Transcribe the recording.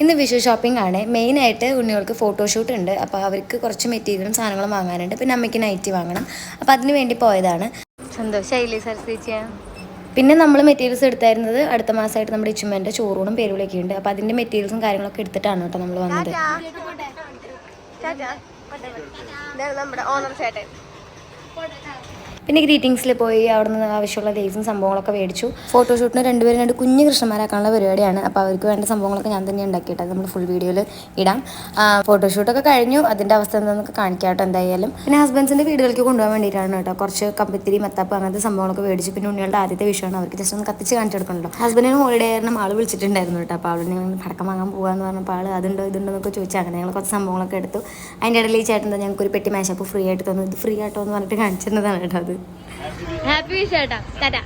ഇന്ന് വിഷു ഷോപ്പിംഗ് ആണ്. മെയിനായിട്ട് ഉണ്ണികൾക്ക് ഫോട്ടോഷൂട്ട് ഉണ്ട്. അപ്പോൾ അവർക്ക് കുറച്ച് മെറ്റീരിയലും സാധനങ്ങളും വാങ്ങാനുണ്ട്. പിന്നെ അമ്മയ്ക്ക് നൈറ്റി വാങ്ങണം. അപ്പോൾ അതിന് വേണ്ടി പോയതാണ്. സന്തോഷമായില്ലേ സരസ്വതിച്ചാ? പിന്നെ നമ്മൾ മെറ്റീരിയൽസ് എടുത്തായിരുന്നത് അടുത്ത മാസമായിട്ട് നമ്മുടെ ഇച്ചുമ്മേൻ്റെ ചോറൂണും പേരുവിളൊക്കെ ഉണ്ട്. അപ്പോൾ അതിൻ്റെ മെറ്റീരിയൽസും കാര്യങ്ങളൊക്കെ എടുത്തിട്ടാണ് കേട്ടോ നമ്മൾ വന്നത്. നമ്മുടെ ഓണർ ചേട്ടൻ. പിന്നെ ഗ്രീറ്റിംഗ്സിൽ പോയി അവിടെ നിന്ന് ആവശ്യമുള്ള ലേസും സംഭവങ്ങളൊക്കെ മേടിച്ചു. ഫോട്ടോഷൂട്ടിന് രണ്ടുപേരും രണ്ട് കുഞ്ഞു കൃഷ്ണന്മാരാക്കാനുള്ള പരിപാടിയാണ്. അപ്പോൾ അവർക്ക് വേണ്ട സംഭവങ്ങളൊക്കെ ഞാൻ തന്നെ ഉണ്ടാക്കിയിട്ട് നമ്മൾ ഫുൾ വീഡിയോയിൽ ഇടാം. ഫോട്ടോഷൂട്ടൊക്കെ കഴിഞ്ഞു. അതിൻ്റെ അവസ്ഥ എന്താണെന്നൊക്കെ കാണിക്കാട്ടോ എന്തായാലും. പിന്നെ ഹസ്ബൻഡ്സിൻ്റെ വീടുകളിലേക്ക് കൊണ്ടുപോകാൻ വേണ്ടിയിട്ടാണ് കേട്ടോ. കുറച്ച് കമ്പിത്തിരി മത്താപ്പ് അങ്ങനത്തെ സംഭവങ്ങളൊക്കെ മേടിച്ചു. പിന്നെ ഉണ്ണികളുടെ ആദ്യത്തെ വിഷയമാണ്. അവർക്ക് ജസ്റ്റ് ഒന്ന് കത്തിച്ച് കാണിച്ചെടുക്കണല്ലോ. ഹസ്ബൻഡിന് ഹോളിഡേ ആയിരുന്നു ആൾ വിളിച്ചിട്ടുണ്ടായിരുന്നു കേട്ടോ. അപ്പോൾ അവിടെ ഞങ്ങൾ പടക്കം വാങ്ങാൻ പോകാമെന്ന് പറഞ്ഞപ്പോൾ ആൾ അതുണ്ടോ ഇതുണ്ടോ എന്നൊക്കെ ചോദിച്ചാൽ അങ്ങനെ ഞങ്ങൾ കുറച്ച് സംഭവങ്ങളൊക്കെ എടുത്തു. അതിൻ്റെ ഇടയിൽ ഈ ചേട്ടൻ ഞങ്ങൾക്ക് ഒരു പെട്ടി മാഷപ്പ് ഫ്രീ ആയിട്ട് തന്നു. ഇത് ഫ്രീ ആട്ടോ എന്ന് പറഞ്ഞിട്ട് കാണിച്ചിരുന്നതാണ് കേട്ടോ അത്. ഹാപ്പി വിഷ് ചേട്ടാ. ടാറ്റാ.